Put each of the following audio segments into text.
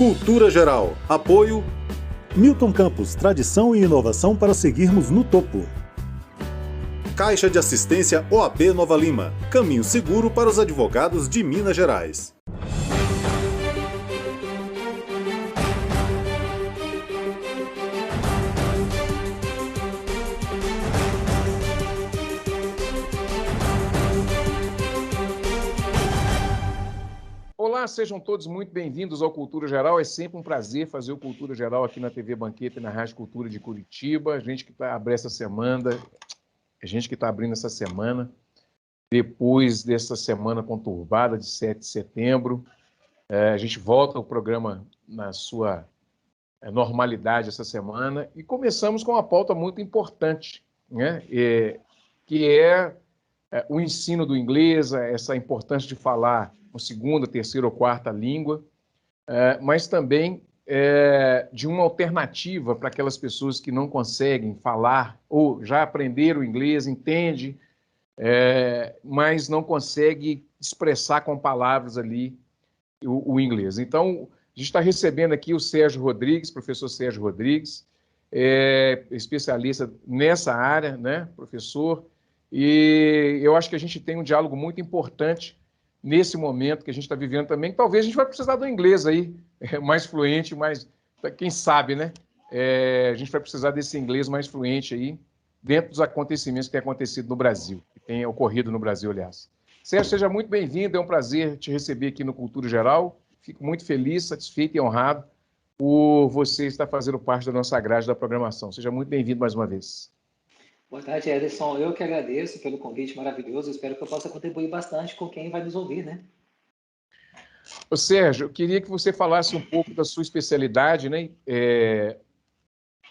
Cultura Geral. Apoio Milton Campos, tradição e inovação para seguirmos no topo. Caixa de Assistência OAB Nova Lima. Caminho seguro para os advogados de Minas Gerais. Olá, sejam todos muito bem-vindos ao Cultura Geral. É sempre um prazer fazer o Cultura Geral aqui na TV Banqueta e na Rádio Cultura de Curitiba. A gente que está abrindo essa semana, depois dessa semana conturbada de 7 de setembro. A gente volta ao programa na sua normalidade essa semana e começamos com uma pauta muito importante, né? Que é o ensino do inglês, essa importância de falar uma segunda, terceira ou quarta língua, mas também de uma alternativa para aquelas pessoas que não conseguem falar ou já aprenderam o inglês, entende, mas não consegue expressar com palavras ali o inglês. Então, a gente está recebendo aqui o Sérgio Rodrigues, professor Sérgio Rodrigues, especialista nessa área, né, professor, e eu acho que a gente tem um diálogo muito importante nesse momento que a gente está vivendo também, que talvez a gente vai precisar do inglês aí, mais fluente, mais, quem sabe, né? A gente vai precisar desse inglês mais fluente aí, dentro dos acontecimentos que têm acontecido no Brasil, que têm ocorrido no Brasil, aliás. Sérgio, seja muito bem-vindo, é um prazer te receber aqui no Cultura Geral, fico muito feliz, satisfeito e honrado por você estar fazendo parte da nossa grade da programação. Seja muito bem-vindo mais uma vez. Boa tarde, Ederson. Eu que agradeço pelo convite maravilhoso. Espero que eu possa contribuir bastante com quem vai nos ouvir, né? Ô, Sérgio, eu queria que você falasse um pouco da sua especialidade, né?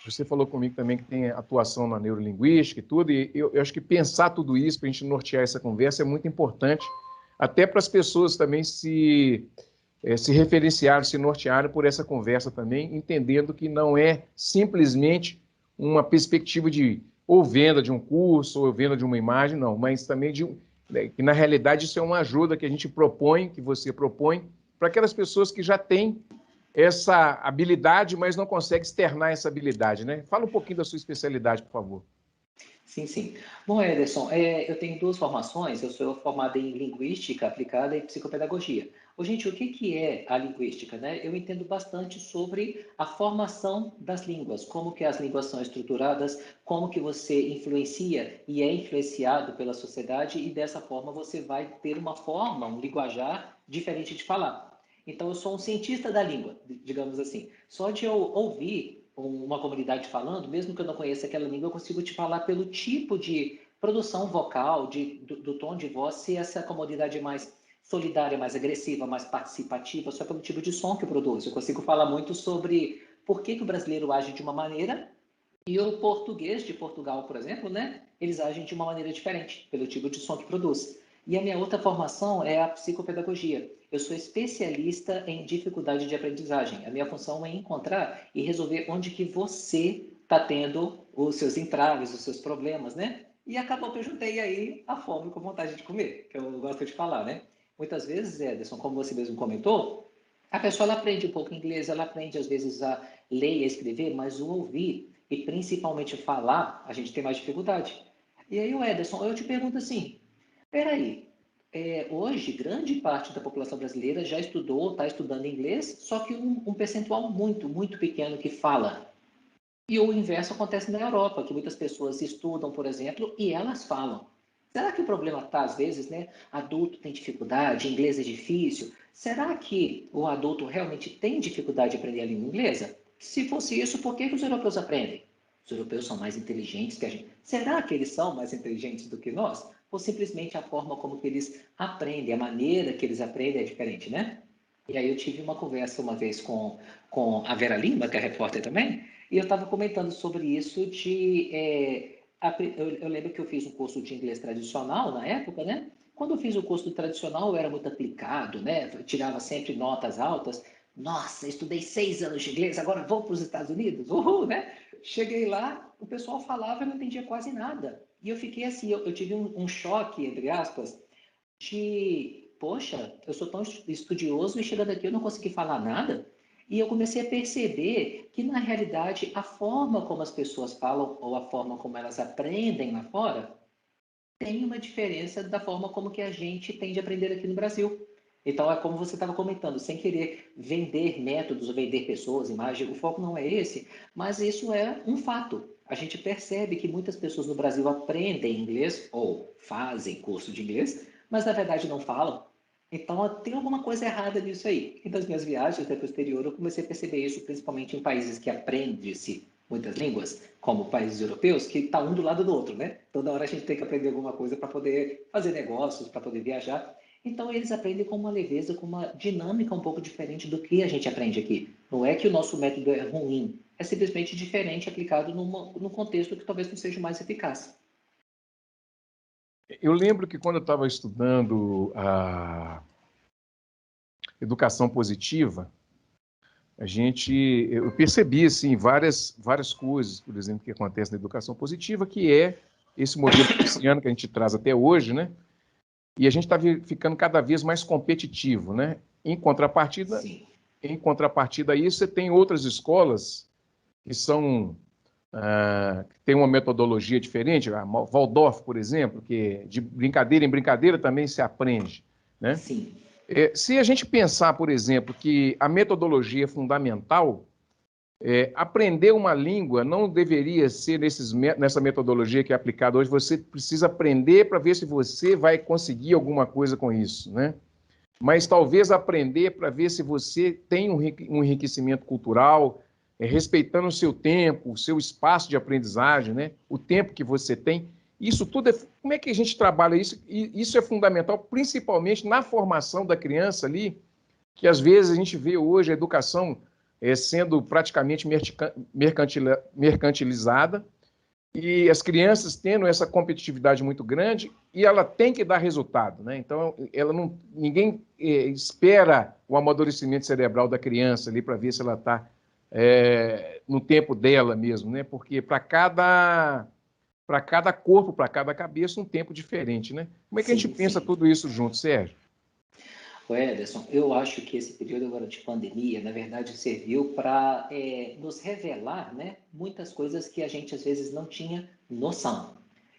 Você falou comigo também que tem atuação na neurolinguística e tudo, e eu acho que pensar tudo isso para a gente nortear essa conversa é muito importante, até para as pessoas também se referenciarem, se nortearem por essa conversa também, entendendo que não é simplesmente uma perspectiva de ou venda de um curso, ou venda de uma imagem, não, mas também que na realidade isso é uma ajuda que a gente propõe, que você propõe, para aquelas pessoas que já têm essa habilidade, mas não conseguem externar essa habilidade, né? Fala um pouquinho da sua especialidade, por favor. Sim, sim. Bom, Ederson, eu tenho duas formações. Eu sou formado em Linguística Aplicada e Psicopedagogia. Ô, gente, o que é a linguística, né? Eu entendo bastante sobre a formação das línguas, como que as línguas são estruturadas, como que você influencia e é influenciado pela sociedade e dessa forma você vai ter uma forma, um linguajar diferente de falar. Então, eu sou um cientista da língua, digamos assim. Só de eu ouvir uma comunidade falando, mesmo que eu não conheça aquela língua, eu consigo te falar pelo tipo de produção vocal, do tom de voz, se essa comunidade é mais solidária, mais agressiva, mais participativa, só pelo tipo de som que produz. Eu consigo falar muito sobre por que o brasileiro age de uma maneira e o português de Portugal, por exemplo, né? Eles agem de uma maneira diferente, pelo tipo de som que produz. E a minha outra formação é a psicopedagogia. Eu sou especialista em dificuldade de aprendizagem. A minha função é encontrar e resolver onde que você está tendo os seus entraves, os seus problemas, né? E acabou que eu juntei aí a fome com vontade de comer, que eu gosto de falar, né? Muitas vezes, Ederson, como você mesmo comentou, a pessoa ela aprende um pouco inglês, ela aprende às vezes a ler e a escrever, mas o ouvir e principalmente falar, a gente tem mais dificuldade. E aí, o Ederson, eu te pergunto assim, peraí, hoje grande parte da população brasileira já estudou, está estudando inglês, só que um percentual muito, muito pequeno que fala. E o inverso acontece na Europa, que muitas pessoas estudam, por exemplo, e elas falam. Será que o problema está, às vezes, né? Adulto tem dificuldade, inglês é difícil. Será que o adulto realmente tem dificuldade de aprender a língua inglesa? Se fosse isso, por que os europeus aprendem? Os europeus são mais inteligentes que a gente. Será que eles são mais inteligentes do que nós? Ou simplesmente a forma como que eles aprendem, a maneira que eles aprendem é diferente, né? E aí eu tive uma conversa uma vez com a Vera Lima, que é repórter também, e eu estava comentando sobre isso eu lembro que eu fiz um curso de inglês tradicional na época, né? Quando eu fiz o curso tradicional, eu era muito aplicado, né? Eu tirava sempre notas altas. Nossa, estudei 6 anos de inglês, agora vou para os Estados Unidos, uhul, né? Cheguei lá, o pessoal falava e eu não entendia quase nada. E eu fiquei assim, eu tive um choque, entre aspas, poxa, eu sou tão estudioso e chegando aqui eu não consegui falar nada. E eu comecei a perceber que, na realidade, a forma como as pessoas falam ou a forma como elas aprendem lá fora tem uma diferença da forma como que a gente tende a aprender aqui no Brasil. Então, é como você estava comentando, sem querer vender métodos ou vender pessoas, imagem, o foco não é esse, mas isso é um fato. A gente percebe que muitas pessoas no Brasil aprendem inglês ou fazem curso de inglês, mas na verdade não falam. Então, tem alguma coisa errada nisso aí. E das minhas viagens até para o exterior, eu comecei a perceber isso, principalmente em países que aprende-se muitas línguas, como países europeus, que está um do lado do outro, né? Toda hora a gente tem que aprender alguma coisa para poder fazer negócios, para poder viajar. Então, eles aprendem com uma leveza, com uma dinâmica um pouco diferente do que a gente aprende aqui. Não é que o nosso método é ruim, é simplesmente diferente aplicado num contexto que talvez não seja mais eficaz. Eu lembro que quando eu estava estudando a educação positiva, eu percebi assim várias coisas, por exemplo, que acontecem na educação positiva, que é esse modelo prussiano que a gente traz até hoje, né? E a gente está ficando cada vez mais competitivo, né? Sim. Em contrapartida a isso, você tem outras escolas que são que tem uma metodologia diferente, a Waldorf, por exemplo, que de brincadeira em brincadeira também se aprende, né? Sim. Se a gente pensar, por exemplo, que a metodologia é fundamental, aprender uma língua não deveria ser nessa metodologia que é aplicada hoje. Você precisa aprender para ver se você vai conseguir alguma coisa com isso, né? Mas talvez aprender para ver se você tem um enriquecimento cultural, respeitando o seu tempo, o seu espaço de aprendizagem, né? O tempo que você tem. Isso tudo como é que a gente trabalha isso? E isso é fundamental, principalmente na formação da criança ali, que às vezes a gente vê hoje a educação sendo praticamente mercantilizada, e as crianças tendo essa competitividade muito grande, e ela tem que dar resultado, né? Então, ninguém espera o amadurecimento cerebral da criança ali para ver se ela está no tempo dela mesmo, né? Porque para cada corpo, para cada cabeça, um tempo diferente, né? Como é que a gente Sim, pensa sim. tudo isso junto, Sérgio? Ederson, eu acho que esse período agora de pandemia, na verdade, serviu para nos revelar, né, muitas coisas que a gente às vezes não tinha noção.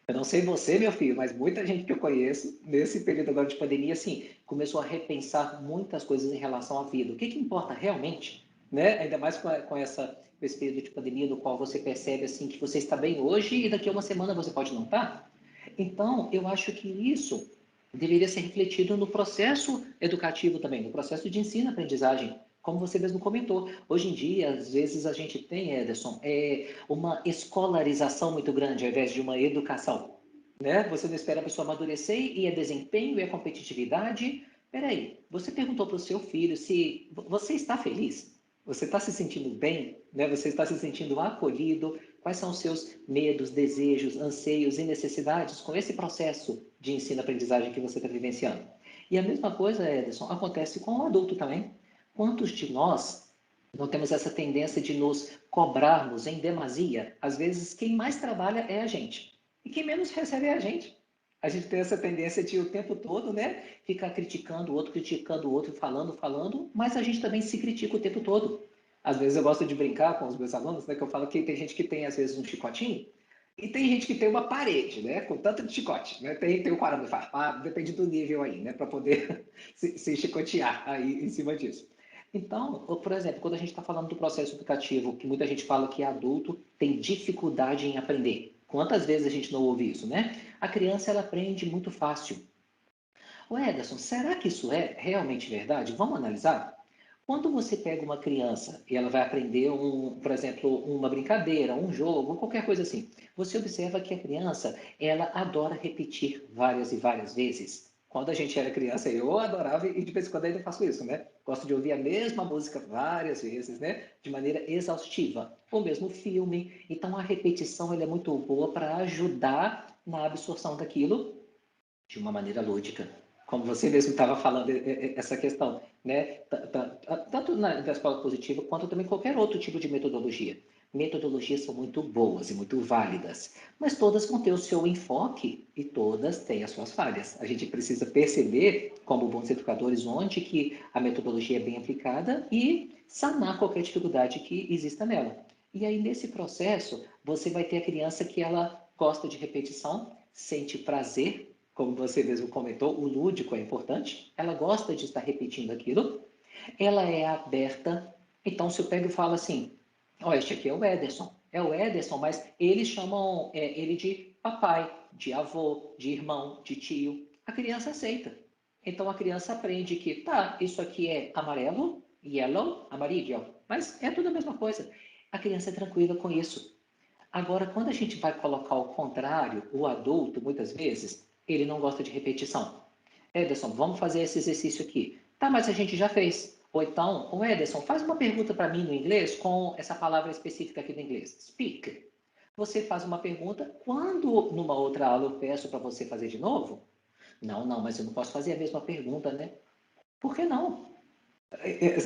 Eu não sei você, meu filho, mas muita gente que eu conheço, nesse período agora de pandemia, assim, começou a repensar muitas coisas em relação à vida. O que importa realmente, né? Ainda mais com esse período de pandemia, no qual você percebe, assim, que você está bem hoje e daqui a uma semana você pode não estar. Então, eu acho que isso deveria ser refletido no processo educativo também, no processo de ensino-aprendizagem. Como você mesmo comentou, hoje em dia, às vezes a gente tem, Ederson, uma escolarização muito grande, ao invés de uma educação. Né? Você não espera a pessoa amadurecer e é desempenho, e é competitividade. Peraí, você perguntou para o seu filho se você está feliz? Você está se sentindo bem? Né? Você está se sentindo acolhido? Quais são os seus medos, desejos, anseios e necessidades com esse processo de ensino-aprendizagem que você está vivenciando? E a mesma coisa, Ederson, acontece com o adulto também. Quantos de nós não temos essa tendência de nos cobrarmos em demasia? Às vezes, quem mais trabalha é a gente. E quem menos recebe é a gente. A gente tem essa tendência de o tempo todo, né, ficar criticando o outro, falando, mas a gente também se critica o tempo todo. Às vezes eu gosto de brincar com os meus alunos, né, que eu falo que tem gente que tem, às vezes, um chicotinho, e tem gente que tem uma parede, né, com tanto de chicote, né, tem o arame farpado, depende do nível aí, né, para poder se chicotear aí em cima disso. Então, por exemplo, quando a gente está falando do processo educativo, que muita gente fala que adulto tem dificuldade em aprender. Quantas vezes a gente não ouve isso, né? A criança, ela aprende muito fácil. Ô Ederson, será que isso é realmente verdade? Vamos analisar? Quando você pega uma criança e ela vai aprender, por exemplo, uma brincadeira, um jogo, qualquer coisa assim, você observa que a criança, ela adora repetir várias e várias vezes. Quando a gente era criança, eu adorava e de vez em quando ainda faço isso, né? Gosto de ouvir a mesma música várias vezes, né? De maneira exaustiva. O mesmo filme. Então, a repetição ela é muito boa para ajudar na absorção daquilo de uma maneira lúdica. Como você mesmo estava falando, essa questão, né? Tanto na escola positiva, quanto também qualquer outro tipo de metodologia. metodologias são muito boas e muito válidas, mas todas vão ter o seu enfoque e todas têm as suas falhas. A gente precisa perceber, como bons educadores, onde que a metodologia é bem aplicada e sanar qualquer dificuldade que exista nela. E aí, nesse processo, você vai ter a criança que ela gosta de repetição, sente prazer, como você mesmo comentou, o lúdico é importante, ela gosta de estar repetindo aquilo, ela é aberta. Então, se eu pego e falo assim, ó, este aqui é o Ederson, mas eles chamam ele de papai, de avô, de irmão, de tio. A criança aceita. Então, a criança aprende que, tá, isso aqui é amarelo, yellow, amarillo, mas é tudo a mesma coisa. A criança é tranquila com isso. Agora, quando a gente vai colocar o contrário, o adulto, muitas vezes, ele não gosta de repetição. Ederson, vamos fazer esse exercício aqui. Tá, mas a gente já fez. Ou então, o Ederson, faz uma pergunta para mim no inglês com essa palavra específica aqui no inglês. Speak. Você faz uma pergunta. Quando numa outra aula eu peço para você fazer de novo? Não, não, mas eu não posso fazer a mesma pergunta, né? Por que não?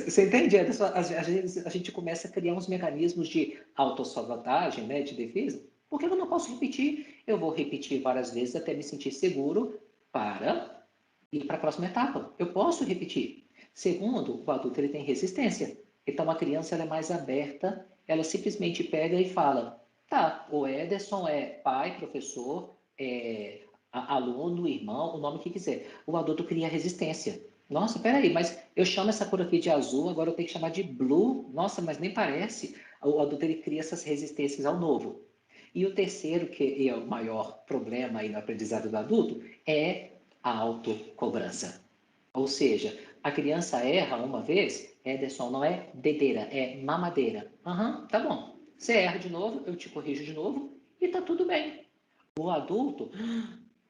Você entende, Ederson? Às vezes a gente começa a criar uns mecanismos de autossabotagem, né, de defesa. Por que eu não posso repetir? Eu vou repetir várias vezes até me sentir seguro para ir para a próxima etapa. Eu posso repetir. Segundo, o adulto ele tem resistência. Então a criança ela é mais aberta, ela simplesmente pega e fala: tá, o Ederson é pai, professor, aluno, irmão, o nome que quiser. O adulto cria resistência. Nossa, peraí, mas eu chamo essa cor aqui de azul, agora eu tenho que chamar de blue. Nossa, mas nem parece. O adulto ele cria essas resistências ao novo. E o terceiro, que é o maior problema aí no aprendizado do adulto, é a autocobrança. Ou seja, a criança erra uma vez, Ederson, não é dedeira, é mamadeira. Aham, tá bom. Você erra de novo, eu te corrijo de novo e tá tudo bem. O adulto,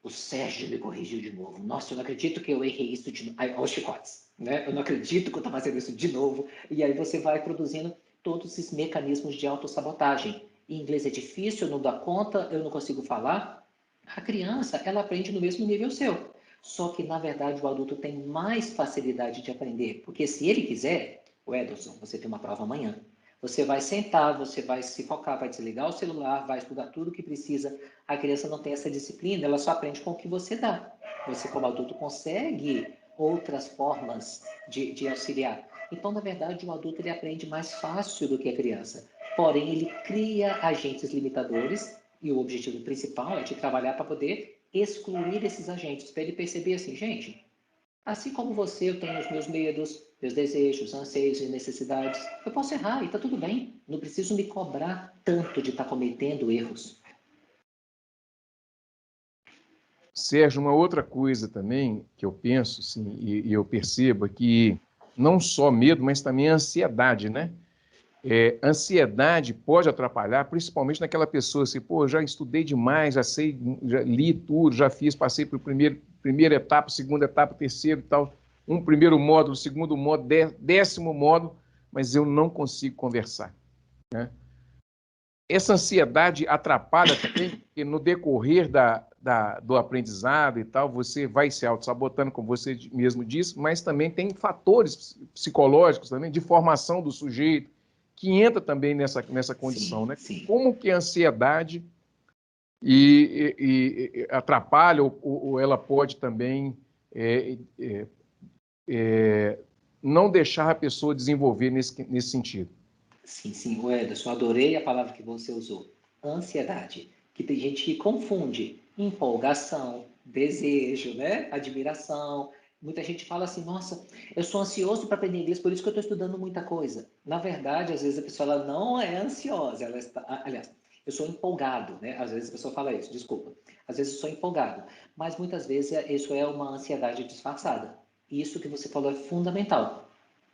o Sérgio me corrigiu de novo. Nossa, eu não acredito que eu errei isso de novo. Aos chicotes, né? Eu não acredito que eu estou fazendo isso de novo. E aí você vai produzindo todos esses mecanismos de autossabotagem. Em inglês é difícil, eu não dou conta, eu não consigo falar. A criança, ela aprende no mesmo nível seu. Só que, na verdade, o adulto tem mais facilidade de aprender. Porque se ele quiser, o Ederson, você tem uma prova amanhã. Você vai sentar, você vai se focar, vai desligar o celular, vai estudar tudo o que precisa. A criança não tem essa disciplina, ela só aprende com o que você dá. Você, como adulto, consegue outras formas de auxiliar. Então, na verdade, o adulto ele aprende mais fácil do que a criança. Porém, ele cria agentes limitadores e o objetivo principal é de trabalhar para poder excluir esses agentes, para ele perceber assim, gente, assim como você, eu tenho os meus medos, meus desejos, anseios e necessidades. Eu posso errar e está tudo bem. Não preciso me cobrar tanto de estar cometendo erros. Sérgio, uma outra coisa também que eu penso, sim, e eu percebo é que não só medo, mas também ansiedade, né? Ansiedade pode atrapalhar, principalmente naquela pessoa assim, pô, já estudei demais, já sei, já li tudo, já fiz, passei por primeira etapa, segunda etapa, terceiro e tal, primeiro módulo, segundo módulo, 10º módulo, mas eu não consigo conversar, né? Essa ansiedade atrapalha também, porque no decorrer do aprendizado e tal, você vai se auto-sabotando, como você mesmo disse, mas também tem fatores psicológicos também, de formação do sujeito, que entra também nessa condição, Sim, né? sim. Como que a ansiedade atrapalha ou ela pode também não deixar a pessoa desenvolver nesse sentido? Sim, sim, o Ederson, adorei a palavra que você usou. Ansiedade. Que tem gente que confunde empolgação, desejo, né? Admiração. Muita gente fala assim, nossa, eu sou ansioso para aprender inglês, por isso que eu estou estudando muita coisa. Na verdade, às vezes a pessoa ela não é ansiosa, ela está, aliás, eu sou empolgado, né? Às vezes a pessoa fala isso, desculpa. Às vezes eu sou empolgado, mas muitas vezes isso é uma ansiedade disfarçada. Isso que você falou é fundamental.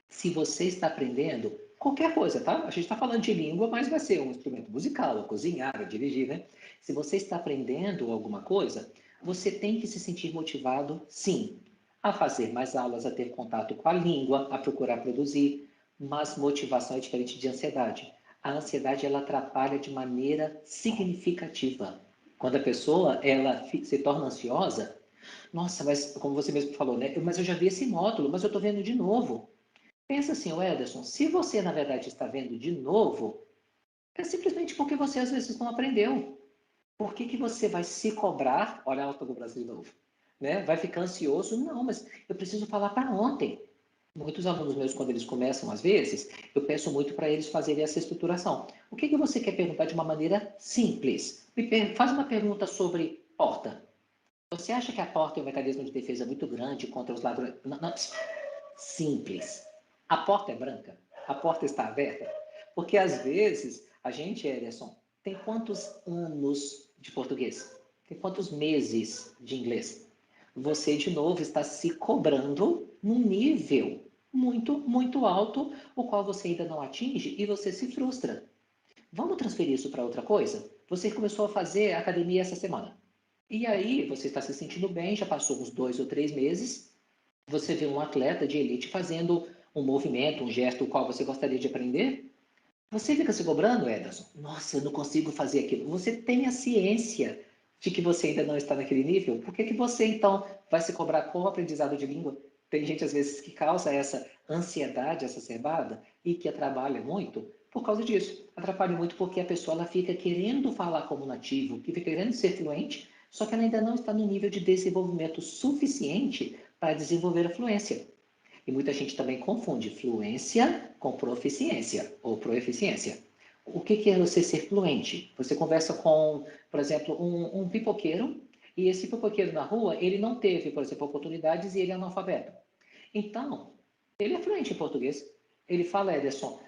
Se você está aprendendo qualquer coisa, tá? A gente está falando de língua, mas vai ser um instrumento musical, a cozinhar, a dirigir, né? Se você está aprendendo alguma coisa, você tem que se sentir motivado, sim, a fazer mais aulas, a ter contato com a língua, a procurar produzir, mas motivação é diferente de ansiedade. A ansiedade, ela atrapalha de maneira significativa. Quando a pessoa, ela se torna ansiosa, nossa, mas como você mesmo falou, né? Mas eu já vi esse módulo, mas eu estou vendo de novo. Pensa assim, Ederson, se você na verdade está vendo de novo, É simplesmente porque você às vezes não aprendeu. Por que que você vai se cobrar? Olha a alta do Brasil de novo. Né? Vai ficar ansioso? Não, mas eu preciso falar para ontem. Muitos alunos meus, quando eles começam, às vezes, eu peço muito para eles fazerem essa estruturação. O que que você quer perguntar de uma maneira simples? Faz uma pergunta sobre porta. Você acha que a porta é um mecanismo de defesa muito grande contra os ladrões? Não, não. Simples. A porta é branca? A porta está aberta? Porque às vezes a gente, Ederson, tem quantos anos de português? Tem quantos meses de inglês? Você, de novo, está se cobrando num nível muito, muito alto, o qual você ainda não atinge e você se frustra. Vamos transferir isso para outra coisa? Você começou a fazer academia essa semana. E aí, você está se sentindo bem, já passou uns 2 ou 3 meses, você vê um atleta de elite fazendo um movimento, um gesto, o qual você gostaria de aprender, você fica se cobrando, Ederson? Nossa, eu não consigo fazer aquilo. Você tem a ciência de que você ainda não está naquele nível? Por que que você, então, vai se cobrar com o aprendizado de língua? Tem gente, às vezes, que causa essa ansiedade exacerbada e que atrapalha muito por causa disso. Atrapalha muito porque a pessoa ela fica querendo falar como nativo, que fica querendo ser fluente, só que ela ainda não está no nível de desenvolvimento suficiente para desenvolver a fluência. E muita gente também confunde fluência com proficiência ou proeficiência. O que é você ser fluente? Você conversa com, por exemplo, um pipoqueiro, e esse pipoqueiro na rua, ele não teve, por exemplo, oportunidades e ele é analfabeto. Então, ele é fluente em português. Ele fala, Ederson,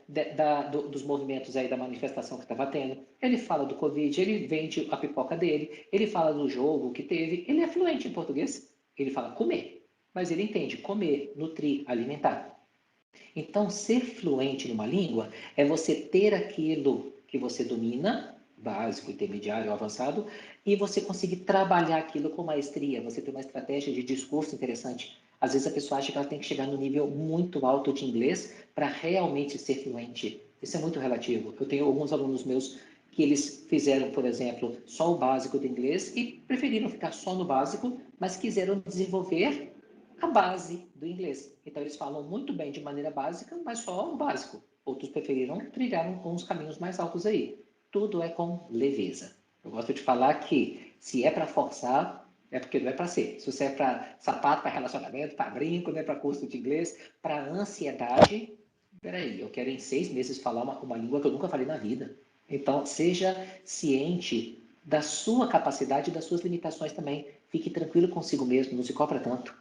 dos movimentos aí da manifestação que estava tendo. Ele fala do Covid, ele vende a pipoca dele, ele fala do jogo que teve. Ele é fluente em português. Ele fala comer, mas ele entende comer, nutrir, alimentar. Então, ser fluente numa língua é você ter aquilo que você domina, básico, intermediário, avançado, e você conseguir trabalhar aquilo com maestria, você ter uma estratégia de discurso interessante. Às vezes a pessoa acha que ela tem que chegar no nível muito alto de inglês para realmente ser fluente. Isso é muito relativo. Eu tenho alguns alunos meus que eles fizeram, por exemplo, só o básico do inglês e preferiram ficar só no básico, mas quiseram desenvolver a base do inglês. Então, eles falam muito bem de maneira básica, mas só o básico. Outros preferiram trilhar uns caminhos mais altos aí. Tudo é com leveza. Eu gosto de falar que se é para forçar, é porque não é para ser. Se você é para sapato, para relacionamento, para brinco, não é para curso de inglês, para ansiedade, peraí, eu quero em 6 meses falar uma língua que eu nunca falei na vida. Então, seja ciente da sua capacidade e das suas limitações também. Fique tranquilo consigo mesmo, não se cobra tanto.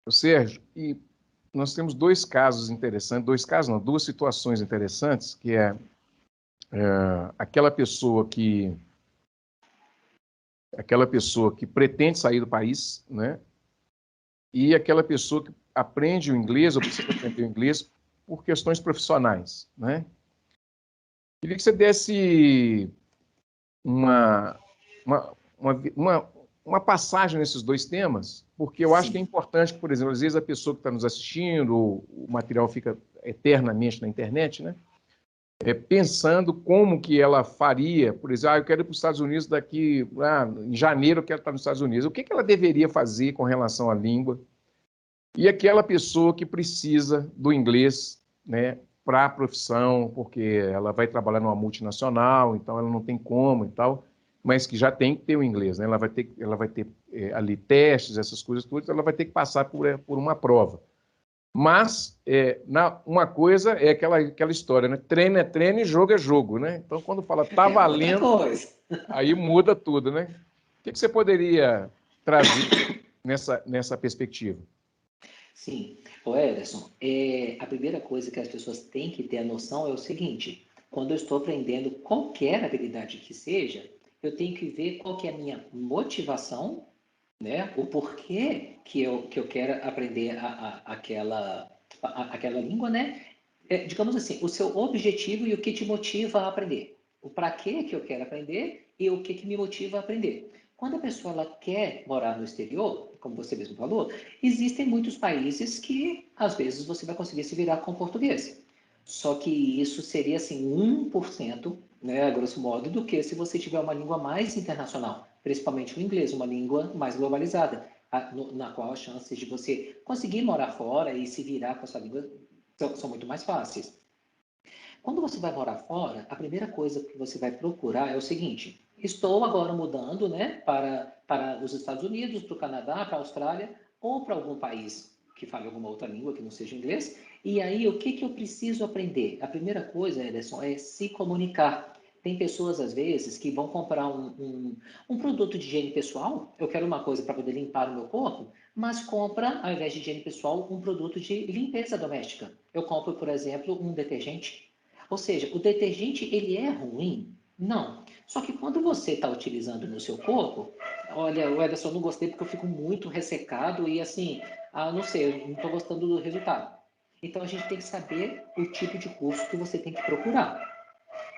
Sérgio, e nós temos dois casos interessantes, dois casos não, duas situações interessantes, que é aquela pessoa que pretende sair do país, né? E aquela pessoa que aprende o inglês ou precisa aprender o inglês por questões profissionais, né? Queria que você desse uma, uma, uma passagem nesses dois temas, porque eu acho que é Sim. importante, por exemplo, às vezes a pessoa que está nos assistindo, o material fica eternamente na internet, né? Pensando como que ela faria, por exemplo, eu quero ir para os Estados Unidos daqui, em janeiro eu quero estar nos Estados Unidos. O que ela deveria fazer com relação à língua? E aquela pessoa que precisa do inglês, né, para a profissão, porque ela vai trabalhar numa multinacional, então ela não tem como e tal, mas que já tem que ter o inglês, né? Ela vai ter ali testes, essas coisas todas, ela vai ter que passar por uma prova. Mas uma coisa é aquela história, né? Treino é treino e jogo é jogo, né? Então, quando fala tá É outra valendo, coisa. aí muda tudo, né? O que você poderia trazer nessa perspectiva? Sim. Ô Ederson, a primeira coisa que as pessoas têm que ter a noção é o seguinte: quando eu estou aprendendo qualquer habilidade que seja, eu tenho que ver qual que é a minha motivação, né? O porquê que eu quero aprender aquela língua, né? Digamos assim, o seu objetivo e o que te motiva a aprender. O para quê que eu quero aprender e o que me motiva a aprender. Quando a pessoa ela quer morar no exterior, como você mesmo falou, existem muitos países que, às vezes, você vai conseguir se virar com português. Só que isso seria, assim, 1%, né, a grosso modo, do que se você tiver uma língua mais internacional, principalmente o inglês, uma língua mais globalizada, na qual as chances de você conseguir morar fora e se virar com a sua língua são muito mais fáceis. Quando você vai morar fora, a primeira coisa que você vai procurar é o seguinte: estou agora mudando, né, para os Estados Unidos, para o Canadá, para a Austrália ou para algum país que fale alguma outra língua que não seja inglês. E aí, o que que eu preciso aprender? A primeira coisa, Ederson, é se comunicar. Tem pessoas, às vezes, que vão comprar um produto de higiene pessoal. Eu quero uma coisa para poder limpar o meu corpo, mas compra, ao invés de higiene pessoal, um produto de limpeza doméstica. Eu compro, por exemplo, um detergente. Ou seja, o detergente, ele é ruim? Não. Só que quando você está utilizando no seu corpo, olha, o Ederson, eu não gostei porque eu fico muito ressecado e assim, não sei, eu não estou gostando do resultado. Então a gente tem que saber o tipo de curso que você tem que procurar.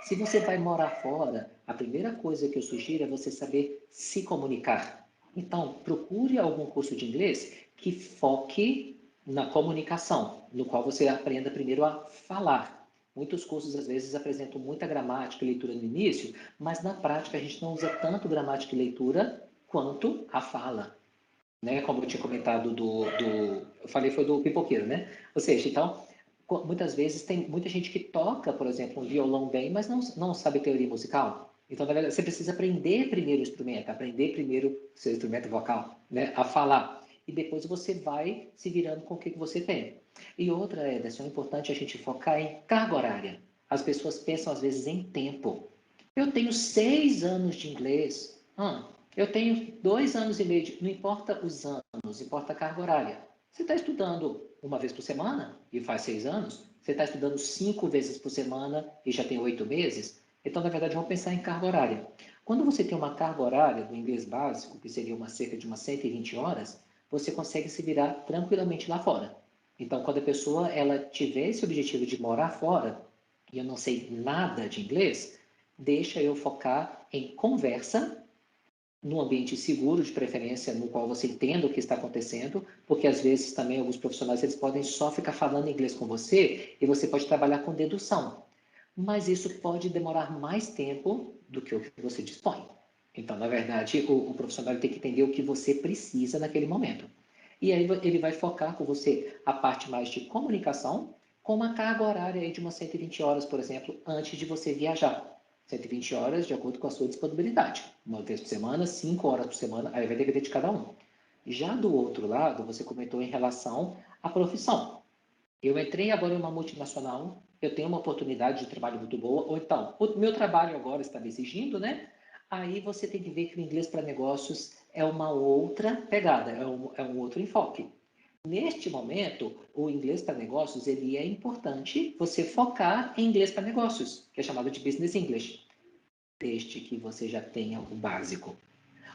Se você vai morar fora, a primeira coisa que eu sugiro é você saber se comunicar. Então, procure algum curso de inglês que foque na comunicação, no qual você aprenda primeiro a falar. Muitos cursos, às vezes, apresentam muita gramática e leitura no início, mas na prática a gente não usa tanto gramática e leitura quanto a fala. Né? Como eu tinha comentado eu falei foi do pipoqueiro, né? Ou seja, então, muitas vezes tem muita gente que toca, por exemplo, um violão bem, mas não sabe teoria musical. Então, na verdade, você precisa aprender primeiro o instrumento, aprender primeiro o seu instrumento vocal, né? A falar. E depois você vai se virando com o que você tem. E outra, Ederson, é importante a gente focar em carga horária. As pessoas pensam, às vezes, em tempo. Eu tenho 6 anos de inglês. Eu tenho 2 anos e meio. Não importa os anos, importa a carga horária. Você está estudando uma vez por semana e faz 6 anos? Você está estudando 5 vezes por semana e já tem 8 meses? Então, na verdade, vamos pensar em carga horária. Quando você tem uma carga horária do inglês básico, que seria cerca de umas 120 horas, você consegue se virar tranquilamente lá fora. Então, quando a pessoa ela tiver esse objetivo de morar fora, e eu não sei nada de inglês, deixa eu focar em conversa num ambiente seguro, de preferência, no qual você entenda o que está acontecendo, porque às vezes também alguns profissionais eles podem só ficar falando inglês com você e você pode trabalhar com dedução. Mas isso pode demorar mais tempo do que o que você dispõe. Então, na verdade, o profissional tem que entender o que você precisa naquele momento. E aí ele vai focar com você a parte mais de comunicação, com uma carga horária aí de umas 120 horas, por exemplo, antes de você viajar. 120 horas de acordo com a sua disponibilidade. Uma vez por semana, 5 horas por semana, aí vai depender de cada um. Já do outro lado, você comentou em relação à profissão. Eu entrei agora em uma multinacional, eu tenho uma oportunidade de trabalho muito boa, ou então, o meu trabalho agora está me exigindo, né? Aí você tem que ver que o inglês para negócios é uma outra pegada, é um outro enfoque. Neste momento, o inglês para negócios, ele é importante você focar em inglês para negócios, que é chamado de Business English, desde que você já tenha o básico.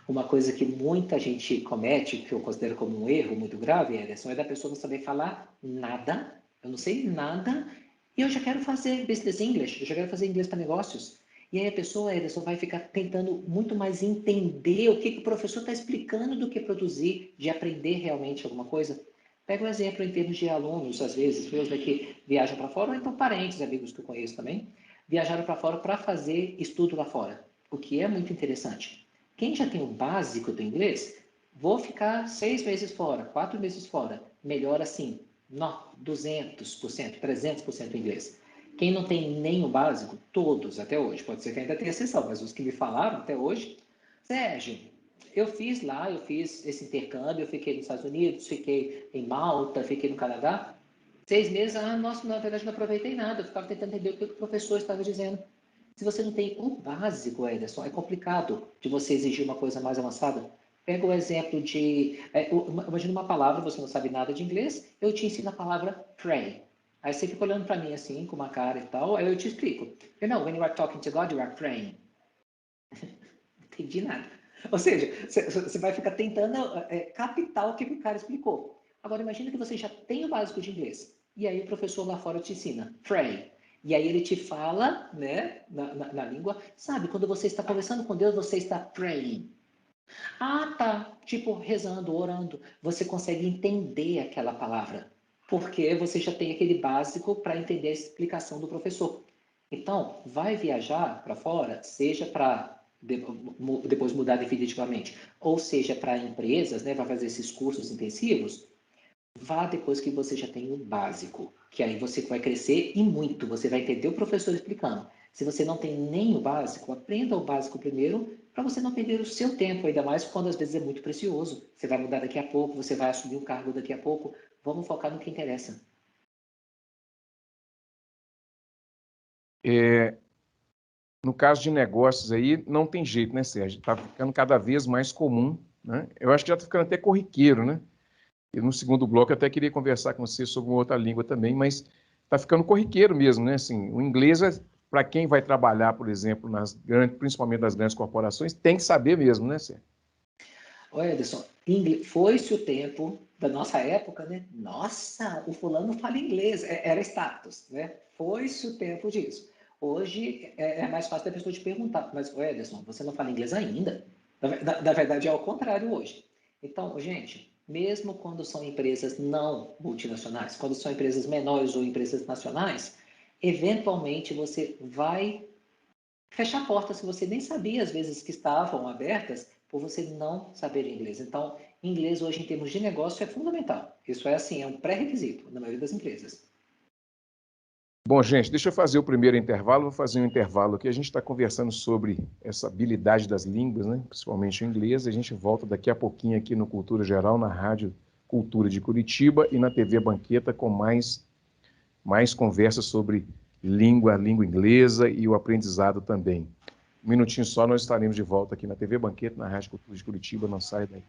Uma coisa que muita gente comete, que eu considero como um erro muito grave, Ederson, é da pessoa não saber falar nada, eu não sei nada, e eu já quero fazer Business English, eu já quero fazer inglês para negócios. E aí a pessoa, Ederson, vai ficar tentando muito mais entender o que o professor está explicando do que produzir, de aprender realmente alguma coisa. Pega um exemplo em termos de alunos, às vezes, meus que viajam para fora, ou então parentes, amigos que eu conheço também, viajaram para fora para fazer estudo lá fora, o que é muito interessante. Quem já tem o básico do inglês, vou ficar 6 meses fora, 4 meses fora, melhor assim, não, 200%, 300% inglês. Quem não tem nem o básico, todos até hoje, pode ser que ainda tenha exceção, mas os que me falaram até hoje, Sérgio, eu fiz esse intercâmbio, eu fiquei nos Estados Unidos, fiquei em Malta, fiquei no Canadá. 6 meses, nossa, na verdade não aproveitei nada, eu ficava tentando entender o que o professor estava dizendo. Se você não tem o básico, Ederson, é complicado de você exigir uma coisa mais avançada. Pega o exemplo de, imagina uma palavra, você não sabe nada de inglês, eu te ensino a palavra pray. Aí você fica olhando para mim assim, com uma cara e tal, aí eu te explico. When you are talking to God, you are praying. Não entendi nada. Ou seja, você vai ficar tentando captar o que o cara explicou. Agora, imagina que você já tem o básico de inglês. E aí o professor lá fora te ensina, pray. E aí ele te fala, né, na língua, sabe, quando você está conversando com Deus, você está praying. Ah, tá, tipo, rezando, orando. Você consegue entender aquela palavra, porque você já tem aquele básico para entender a explicação do professor. Então, vai viajar para fora, seja para depois mudar definitivamente, ou seja para empresas, né, vai fazer esses cursos intensivos, vá depois que você já tem o básico, que aí você vai crescer e muito, você vai entender o professor explicando. Se você não tem nem o básico, aprenda o básico primeiro, para você não perder o seu tempo, ainda mais quando às vezes é muito precioso. Você vai mudar daqui a pouco, você vai assumir um cargo daqui a pouco. Vamos focar no que interessa. No caso de negócios aí, não tem jeito, né, Sérgio? Está ficando cada vez mais comum, né? Eu acho que já está ficando até corriqueiro, né? E no segundo bloco eu até queria conversar com você sobre uma outra língua também, mas está ficando corriqueiro mesmo, né? Assim, o inglês, para quem vai trabalhar, por exemplo, principalmente nas grandes corporações, tem que saber mesmo, né, Sérgio? Olha, Ederson, foi-se o tempo da nossa época, né? Nossa, o fulano fala inglês, era status, né? Foi-se o tempo disso. Hoje é mais fácil da pessoa te perguntar, mas, Ederson, você não fala inglês ainda? Na verdade, é ao contrário hoje. Então, gente, mesmo quando são empresas não multinacionais, quando são empresas menores ou empresas nacionais, eventualmente você vai fechar portas que você nem sabia, às vezes, que estavam abertas, por você não saber inglês. Então, inglês hoje, em termos de negócio, é fundamental. Isso é assim, é um pré-requisito na maioria das empresas. Bom, gente, deixa eu fazer o primeiro intervalo. Vou fazer um intervalo aqui. A gente está conversando sobre essa habilidade das línguas, né? Principalmente o inglês. A gente volta daqui a pouquinho aqui no Cultura Geral, na Rádio Cultura de Curitiba e na TV Banqueta com mais conversas sobre língua inglesa e o aprendizado também. Um minutinho só, nós estaremos de volta aqui na TV Banqueta, na Rádio Cultura de Curitiba. Não sai daí.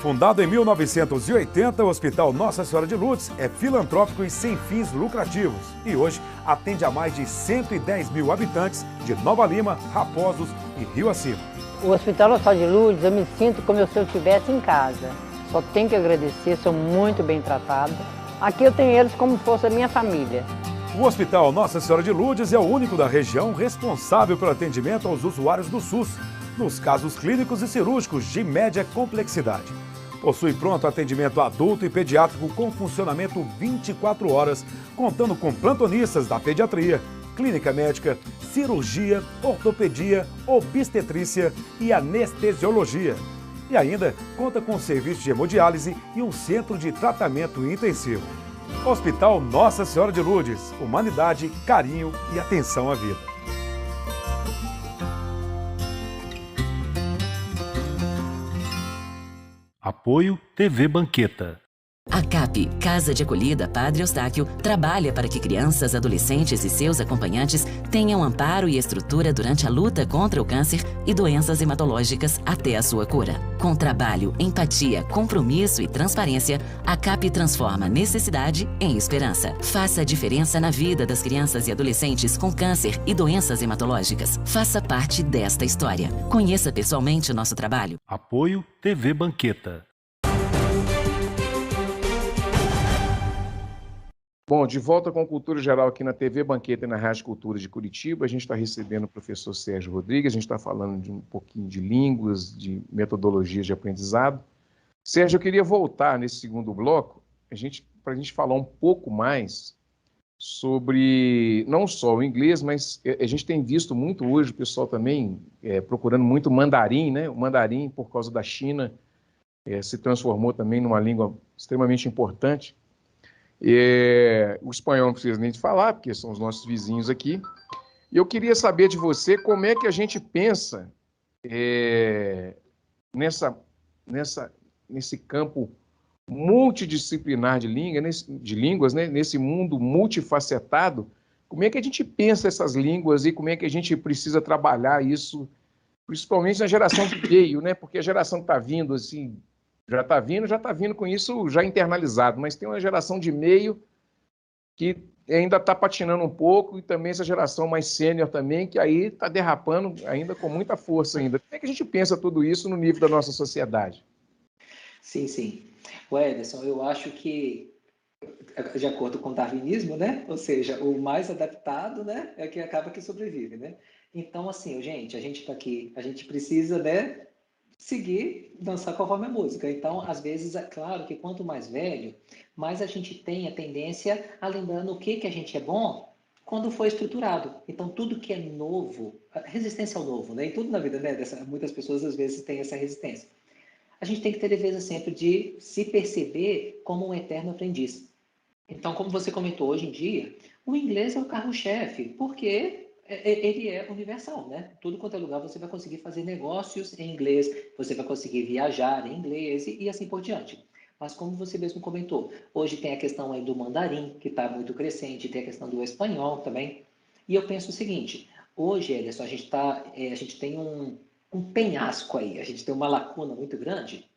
Fundado em 1980, o Hospital Nossa Senhora de Lourdes é filantrópico e sem fins lucrativos. E hoje atende a mais de 110 mil habitantes de Nova Lima, Raposos e Rio Acima. O Hospital Nossa Senhora de Lourdes, eu me sinto como se eu estivesse em casa. Só tenho que agradecer, sou muito bem tratada. Aqui eu tenho eles como se fosse a minha família. O Hospital Nossa Senhora de Lourdes é o único da região responsável pelo atendimento aos usuários do SUS, nos casos clínicos e cirúrgicos de média complexidade. Possui pronto atendimento adulto e pediátrico com funcionamento 24 horas, contando com plantonistas da pediatria, clínica médica, cirurgia, ortopedia, obstetrícia e anestesiologia. E ainda conta com serviço de hemodiálise e um centro de tratamento intensivo. Hospital Nossa Senhora de Lourdes, humanidade, carinho e atenção à vida. Apoio TV Banqueta. A CAP, Casa de Acolhida Padre Eustáquio, trabalha para que crianças, adolescentes e seus acompanhantes tenham amparo e estrutura durante a luta contra o câncer e doenças hematológicas até a sua cura. Com trabalho, empatia, compromisso e transparência, a CAP transforma necessidade em esperança. Faça a diferença na vida das crianças e adolescentes com câncer e doenças hematológicas. Faça parte desta história. Conheça pessoalmente o nosso trabalho. Apoio TV Banqueta. Bom, de volta com Cultura Geral aqui na TV Banqueta e na Rádio Cultura de Curitiba. A gente está recebendo o professor Sérgio Rodrigues, a gente está falando de um pouquinho de línguas, de metodologias de aprendizado. Sérgio, eu queria voltar nesse segundo bloco, para a gente falar um pouco mais sobre, não só o inglês, mas a gente tem visto muito hoje o pessoal também procurando muito mandarim, né? O mandarim, por causa da China, se transformou também numa língua extremamente importante. O espanhol não precisa nem de falar, porque são os nossos vizinhos aqui. E eu queria saber de você como é que a gente pensa nesse campo multidisciplinar de línguas, né? Nesse mundo multifacetado. Como é que a gente pensa essas línguas e como é que a gente precisa trabalhar isso, principalmente na geração de meio, né? Porque a geração que está vindo assim, já está vindo com isso já internalizado, mas tem uma geração de meio que ainda está patinando um pouco e também essa geração mais sênior também, que aí está derrapando ainda com muita força ainda. Como é que a gente pensa tudo isso no nível da nossa sociedade? Sim, sim. Ederson, eu acho que, de acordo com o darwinismo, né? Ou seja, o mais adaptado, né, é que acaba que sobrevive, né? Então, assim, gente, a gente está aqui, a gente precisa, né, seguir, dançar conforme a música. Então, às vezes, é claro que quanto mais velho, mais a gente tem a tendência a lembrar no que a gente é bom quando foi estruturado. Então, tudo que é novo, resistência ao novo, né? E tudo na vida, né? Muitas pessoas, às vezes, têm essa resistência. a gente tem que ter leveza sempre de se perceber como um eterno aprendiz. Então, como você comentou, hoje em dia, o inglês é o carro-chefe, porque ele é universal, né? Tudo quanto é lugar você vai conseguir fazer negócios em inglês, você vai conseguir viajar em inglês e assim por diante. Mas como você mesmo comentou, hoje tem a questão aí do mandarim, que está muito crescente, tem a questão do espanhol também. E eu penso o seguinte, hoje, Ederson, a gente tem um penhasco aí, a gente tem uma lacuna muito grande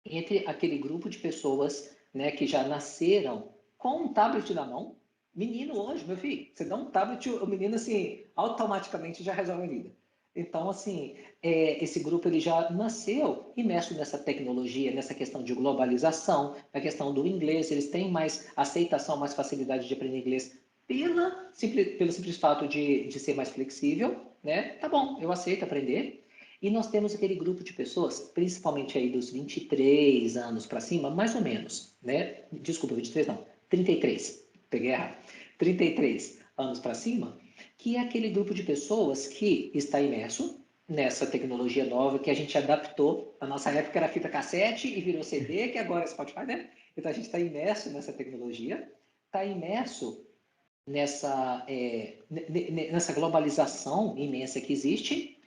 entre aquele grupo de pessoas, né, que já nasceram com um tablet na mão. Menino hoje, meu filho, você dá um tablet, o menino, assim, automaticamente já resolve a vida. Então, assim, esse grupo ele já nasceu imerso nessa tecnologia, nessa questão de globalização, na questão do inglês, eles têm mais aceitação, mais facilidade de aprender inglês pelo simples fato de ser mais flexível, né? Tá bom, eu aceito aprender. E nós temos aquele grupo de pessoas, principalmente aí dos 23 anos para cima, mais ou menos, né? Desculpa, 23 não, 33, peguei errado. 33 anos para cima, que é aquele grupo de pessoas que está imerso nessa tecnologia nova que a gente adaptou. A nossa época era fita cassete e virou CD, que agora é Spotify, né? Então a gente está imerso nessa tecnologia, está imerso nessa globalização imensa que existe,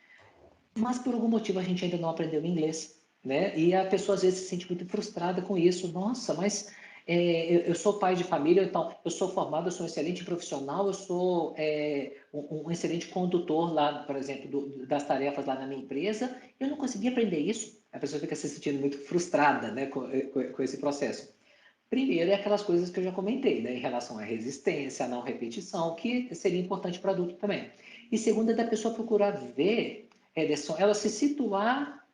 mas por algum motivo a gente ainda não aprendeu inglês, né? E a pessoa às vezes se sente muito frustrada com isso. Nossa, mas eu sou pai de família, então eu sou formado, eu sou um excelente profissional, eu sou um excelente condutor lá, por exemplo, das tarefas lá na minha empresa, eu não consegui aprender isso. A pessoa fica se sentindo muito frustrada, né, com esse processo. Primeiro é aquelas coisas que eu já comentei, né, em relação à resistência, à não repetição, que seria importante para adulto também. E segundo é da pessoa procurar ver, Ederson, ela se situar